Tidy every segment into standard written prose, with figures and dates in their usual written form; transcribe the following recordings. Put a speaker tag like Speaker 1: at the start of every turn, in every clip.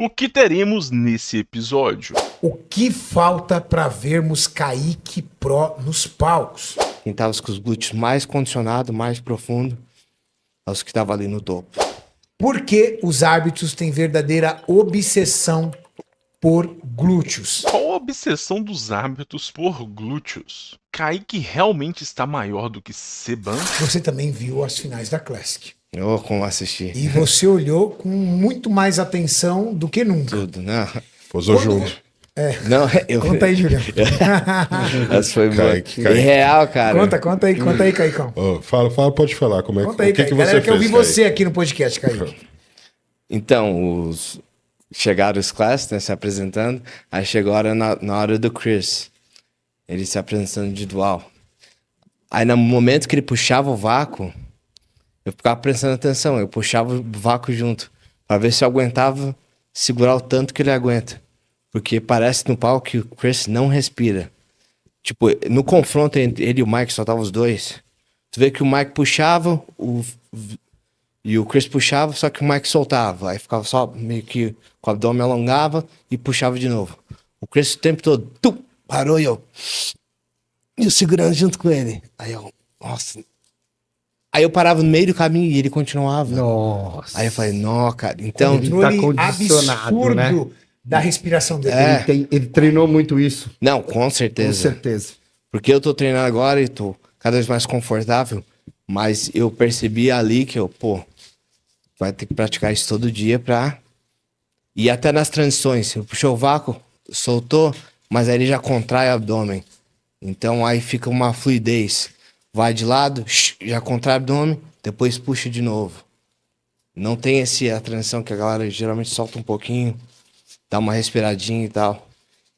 Speaker 1: O que teremos nesse episódio?
Speaker 2: O que falta para vermos Kaique Pro nos palcos?
Speaker 3: Quem tava com os glúteos mais condicionados, mais profundo, é os que estavam ali no topo.
Speaker 2: Por que os árbitros têm verdadeira obsessão por glúteos?
Speaker 1: Qual a obsessão dos árbitros por glúteos? Kaique realmente está maior do que Seban?
Speaker 2: Você também viu as finais da Classic.
Speaker 3: Oh, como assistir.
Speaker 2: E você olhou com muito mais atenção do que nunca.
Speaker 3: Tudo, né?
Speaker 4: Posou junto.
Speaker 3: Não, eu...
Speaker 2: Conta aí, Juliano.
Speaker 3: Essa foi boa.
Speaker 4: Kaique.
Speaker 3: Real, cara.
Speaker 2: Conta aí, Caicão.
Speaker 4: Fala, pode falar. Como é
Speaker 2: Conta aí,
Speaker 4: o que
Speaker 2: Kaique.
Speaker 4: você
Speaker 2: Galera,
Speaker 4: fez,
Speaker 2: que eu vi
Speaker 4: Kaique?
Speaker 2: você aqui no podcast, Kaique.
Speaker 3: Então, chegaram os classes, né, se apresentando. Aí chegou a hora na hora do Chris. Ele se apresentando individual. Aí no momento que ele puxava o vácuo, eu ficava prestando atenção. Eu puxava o vácuo junto. Pra ver se eu aguentava segurar o tanto que ele aguenta. Porque parece no palco que o Chris não respira. Tipo, no confronto entre ele e o Mike, só tava os dois. Tu vê que o Mike puxava, e o Chris puxava, só que o Mike soltava. Aí ficava só meio que com o abdômen alongava e puxava de novo. O Chris o tempo todo, parou e eu segurando junto com ele. Aí eu, nossa. Aí eu parava no meio do caminho e ele continuava.
Speaker 5: Nossa.
Speaker 3: Aí eu falei, não, cara. Então,
Speaker 5: Ele tá
Speaker 2: Controle
Speaker 5: condicionado,
Speaker 2: absurdo
Speaker 5: né?
Speaker 2: da respiração dele.
Speaker 5: Ele treinou muito isso,
Speaker 3: não, com
Speaker 5: com
Speaker 3: certeza.
Speaker 5: certeza.
Speaker 3: Porque eu tô treinando agora e tô cada vez mais confortável. Mas eu percebi ali que vai ter que praticar isso todo dia pra... E até nas transições. Eu puxou o vácuo, soltou, mas aí ele já contrai o abdômen. Então aí fica uma fluidez. Vai de lado, já contrai o abdômen, depois puxa de novo. Não tem a transição que a galera geralmente solta um pouquinho, dá uma respiradinha e tal.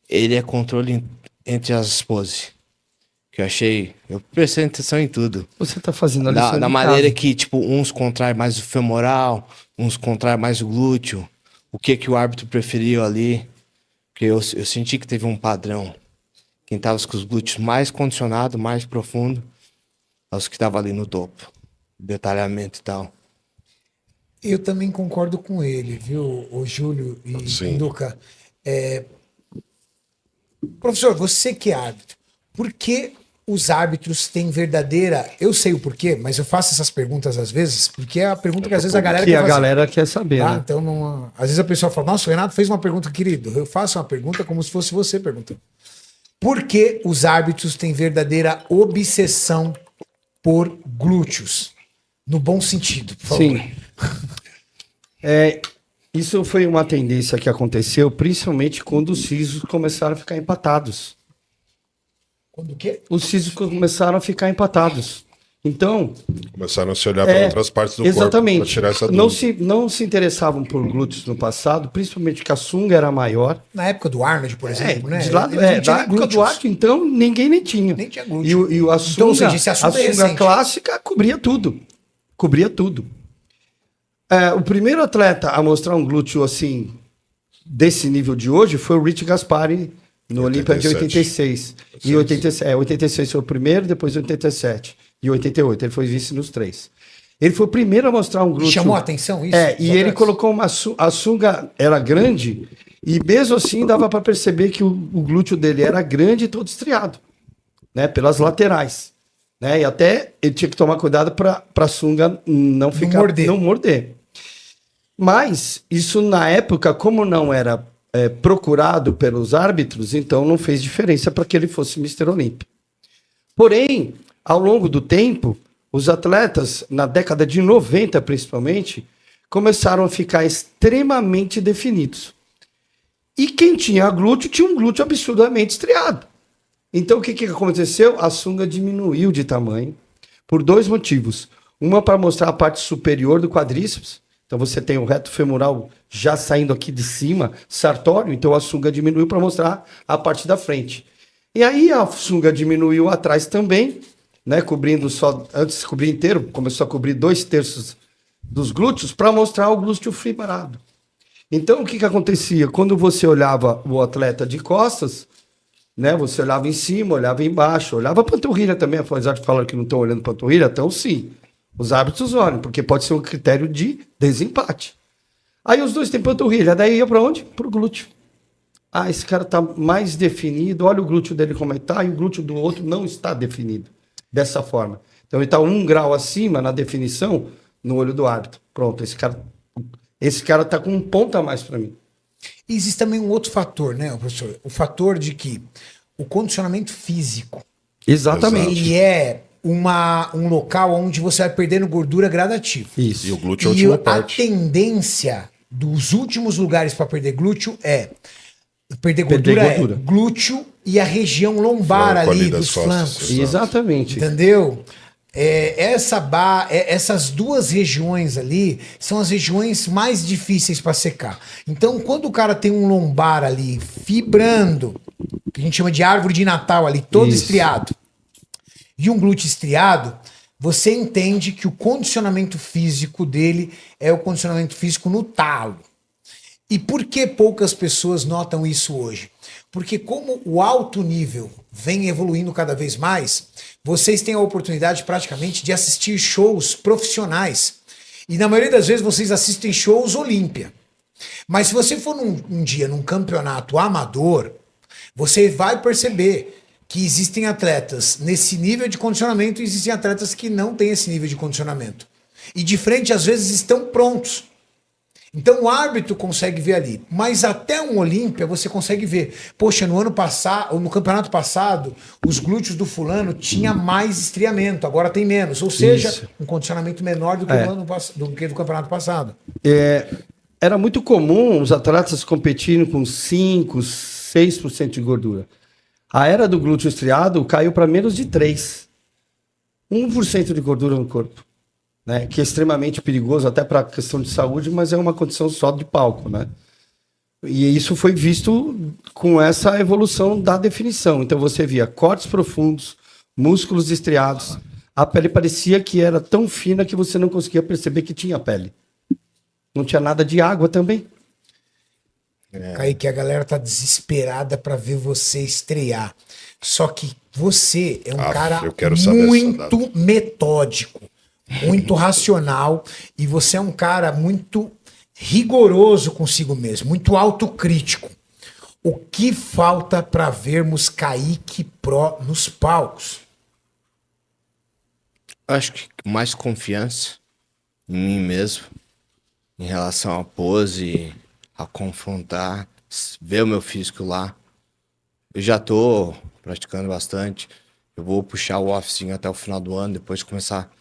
Speaker 3: Ele é controle entre as poses. Que eu achei... Eu prestei atenção em tudo.
Speaker 5: Você tá fazendo a lição
Speaker 3: Da
Speaker 5: de
Speaker 3: maneira
Speaker 5: casa.
Speaker 3: que, tipo, uns contraem mais o femoral, uns contraem mais o glúteo. O que o árbitro preferiu ali. Porque eu senti que teve um padrão. Quem tava com os glúteos mais condicionados, mais profundo, é os que estavam ali no topo. Detalhamento e tal.
Speaker 2: Eu também concordo com ele, viu, o Júlio e
Speaker 4: Sim.
Speaker 2: Duca. Professor, você que é árbitro, por que os árbitros têm verdadeira... Eu sei o porquê, mas eu faço essas perguntas às vezes, porque é a pergunta que às vezes a galera
Speaker 5: Que
Speaker 2: quer
Speaker 5: a
Speaker 2: fazer.
Speaker 5: galera quer saber,
Speaker 2: Tá?
Speaker 5: né?
Speaker 2: Então, às vezes a pessoa fala, nossa, o Renato fez uma pergunta, querido. Eu faço uma pergunta como se fosse você perguntando. Por que os árbitros têm verdadeira obsessão por glúteos? No bom sentido, por favor.
Speaker 5: Sim. Isso foi uma tendência que aconteceu, principalmente quando os sisos começaram a ficar empatados.
Speaker 2: Quando o quê?
Speaker 5: Os sisos começaram a ficar empatados. Então,
Speaker 4: Começaram a se olhar para outras partes do corpo
Speaker 5: exatamente.
Speaker 4: para tirar essa
Speaker 5: Não
Speaker 4: dúvida.
Speaker 5: não se interessavam por glúteos no passado, principalmente porque a sunga era maior.
Speaker 2: Na época do Arnold, por exemplo, né?
Speaker 5: De lado,
Speaker 2: Ele não tinha
Speaker 5: da
Speaker 2: nem
Speaker 5: época do
Speaker 2: glúteos.
Speaker 5: Arco, então, ninguém nem tinha.
Speaker 2: Nem tinha glúteo.
Speaker 5: E a
Speaker 2: Então,
Speaker 5: sunga,
Speaker 2: ou seja, esse assunto é recente.
Speaker 5: clássica cobria tudo. Cobria tudo. O primeiro atleta a mostrar um glúteo assim, desse nível de hoje, foi o Rich Gaspari, no Olímpia de 86. E 86 foi o primeiro, depois 87. E 88, ele foi vice nos três. Ele foi o primeiro a mostrar um glúteo.
Speaker 2: Chamou a atenção isso?
Speaker 5: E ele colocou a sunga era grande, e mesmo assim dava para perceber que o glúteo dele era grande e todo estriado, né, pelas laterais, né, e até ele tinha que tomar cuidado para a sunga não morder. Mas isso na época, como não era procurado pelos árbitros, então não fez diferença para que ele fosse Mr. Olímpia. Porém, ao longo do tempo, os atletas, na década de 90 principalmente, começaram a ficar extremamente definidos. E quem tinha glúteo, tinha um glúteo absurdamente estriado. Então o que aconteceu? A sunga diminuiu de tamanho por dois motivos. Uma para mostrar a parte superior do quadríceps. Então você tem o reto femoral já saindo aqui de cima, sartório, então a sunga diminuiu para mostrar a parte da frente. E aí a sunga diminuiu atrás também, né, cobrindo só, antes de cobrir inteiro, começou a cobrir 2/3 dos glúteos para mostrar o glúteo fibrado. Então o que acontecia? Quando você olhava o atleta de costas, né, você olhava em cima, olhava embaixo, olhava a panturrilha também, apesar de falar que não estão olhando panturrilha, então sim. Os árbitros olham, porque pode ser um critério de desempate. Aí os dois têm panturrilha, daí ia pra onde? Pro glúteo. Ah, esse cara tá mais definido, olha o glúteo dele como é que tá, e o glúteo do outro não está definido dessa forma. Então ele tá 1 grau acima na definição no olho do árbitro. Pronto, esse cara tá com um ponto a mais para mim.
Speaker 2: E existe também um outro fator, né, professor? O fator de que o condicionamento físico,
Speaker 5: Exatamente.
Speaker 2: ele é um local onde você vai perdendo gordura gradativa.
Speaker 5: Isso.
Speaker 4: E o glúteo é a
Speaker 2: E
Speaker 4: última
Speaker 2: a
Speaker 4: parte.
Speaker 2: tendência dos últimos lugares para perder glúteo é perder
Speaker 5: Perder
Speaker 2: gordura,
Speaker 5: gordura.
Speaker 2: é glúteo e a região lombar
Speaker 4: Flanco
Speaker 2: ali
Speaker 4: ali das
Speaker 2: dos
Speaker 4: costas,
Speaker 2: flancos.
Speaker 4: exato.
Speaker 5: Exatamente.
Speaker 2: Entendeu? Essas duas regiões ali são as regiões mais difíceis para secar. Então, quando o cara tem um lombar ali fibrando, que a gente chama de árvore de Natal ali, todo
Speaker 5: Isso.
Speaker 2: estriado, e um glúteo estriado, você entende que o condicionamento físico dele é o condicionamento físico no talo. E por que poucas pessoas notam isso hoje? Porque como o alto nível vem evoluindo cada vez mais, vocês têm a oportunidade praticamente de assistir shows profissionais. E na maioria das vezes vocês assistem shows Olímpia. Mas se você for um dia num campeonato amador, você vai perceber que existem atletas nesse nível de condicionamento e existem atletas que não têm esse nível de condicionamento. E de frente, às vezes, estão prontos. Então o árbitro consegue ver ali, mas até um Olímpia você consegue ver. Poxa, no ano passado, no campeonato passado, os glúteos do fulano tinha mais estriamento, agora tem menos. Ou seja,
Speaker 5: Isso.
Speaker 2: um condicionamento menor do que, do que do campeonato passado.
Speaker 5: Era muito comum os atletas competirem com 5, 6% de gordura. A era do glúteo estriado caiu para menos de 3. 1% de gordura no corpo. Né, que é extremamente perigoso até para a questão de saúde, mas é uma condição só de palco, né? E isso foi visto com essa evolução da definição. Então você via cortes profundos, músculos estriados, a pele parecia que era tão fina que você não conseguia perceber que tinha pele. Não tinha nada de água também.
Speaker 2: Kaique, a galera tá desesperada para ver você estrear. Só que você é um cara
Speaker 4: eu quero saber essa
Speaker 2: muito
Speaker 4: data.
Speaker 2: metódico, muito racional, e você é um cara muito rigoroso consigo mesmo, muito autocrítico. O que falta para vermos Kaique Pro nos palcos?
Speaker 3: Acho que mais confiança em mim mesmo, em relação à pose, a confrontar, ver o meu físico lá. Eu já tô praticando bastante. Eu vou puxar o oficinho até o final do ano, depois começar.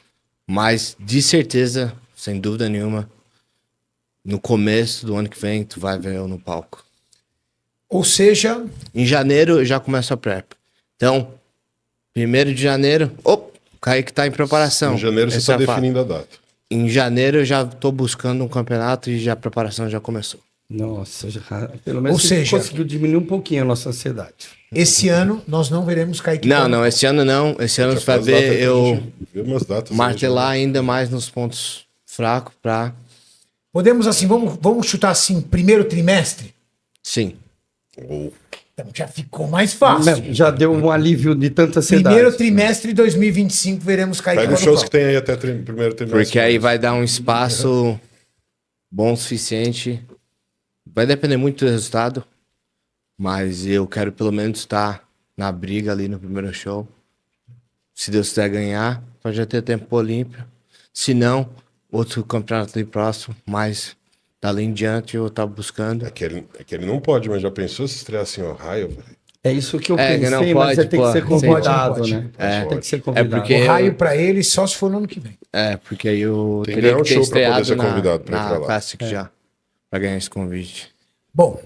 Speaker 3: Mas, de certeza, sem dúvida nenhuma, no começo do ano que vem, tu vai ver eu no palco.
Speaker 2: Ou seja,
Speaker 3: Em janeiro, eu já começo a prep. Então, 1º de janeiro, o Kaique tá em preparação.
Speaker 4: Em janeiro você
Speaker 3: Essa
Speaker 4: está
Speaker 3: é a fase.
Speaker 4: definindo a data.
Speaker 3: Em janeiro, eu já tô buscando um campeonato e já a preparação já começou.
Speaker 5: Nossa, pelo menos
Speaker 2: Ou seja,
Speaker 5: conseguiu diminuir um pouquinho a nossa ansiedade.
Speaker 2: esse ano nós não veremos Kaique Pro.
Speaker 3: Não, esse ano não. Esse ano
Speaker 4: Já
Speaker 3: você vai
Speaker 4: faz data
Speaker 3: ver
Speaker 4: que a
Speaker 3: eu
Speaker 4: gente vê umas datas aí,
Speaker 3: martelar
Speaker 4: já.
Speaker 3: ainda mais nos pontos fracos pra...
Speaker 2: Podemos assim, vamos chutar assim, primeiro trimestre?
Speaker 3: Sim.
Speaker 4: Ou
Speaker 2: Então já ficou mais fácil.
Speaker 5: Já deu um alívio de tanta ansiedade.
Speaker 2: Primeiro trimestre de 2025 veremos Kaique
Speaker 4: pega
Speaker 2: Pro
Speaker 4: os
Speaker 2: no
Speaker 4: shows
Speaker 2: palco.
Speaker 4: que tem aí até primeiro trimestre.
Speaker 3: Porque aí vai dar um espaço bom o suficiente. Vai depender muito do resultado. Mas eu quero pelo menos estar na briga ali no primeiro show. Se Deus quiser ganhar, pra já ter tempo pro Olímpia. Se não, outro campeonato ali próximo, mas dali em diante eu tava buscando.
Speaker 4: É que ele não pode, mas já pensou se estrear assim, ó, raio, velho?
Speaker 5: É isso que eu
Speaker 3: É, que
Speaker 5: pensei,
Speaker 3: não
Speaker 5: mas
Speaker 3: pode,
Speaker 5: tem que ser
Speaker 3: pô.
Speaker 5: convidado,
Speaker 2: Não pode.
Speaker 5: né?
Speaker 3: É.
Speaker 5: Tem que ser convidado.
Speaker 3: porque-
Speaker 2: O raio pra ele só se for no ano que vem.
Speaker 3: Porque aí eu
Speaker 4: Tem que
Speaker 3: teria
Speaker 4: ganhar um
Speaker 3: que ter
Speaker 4: show pra poder
Speaker 3: estreado
Speaker 4: ser convidado pra ir
Speaker 3: na
Speaker 4: pra lá.
Speaker 3: Classic já, pra ganhar esse convite.
Speaker 2: Bom,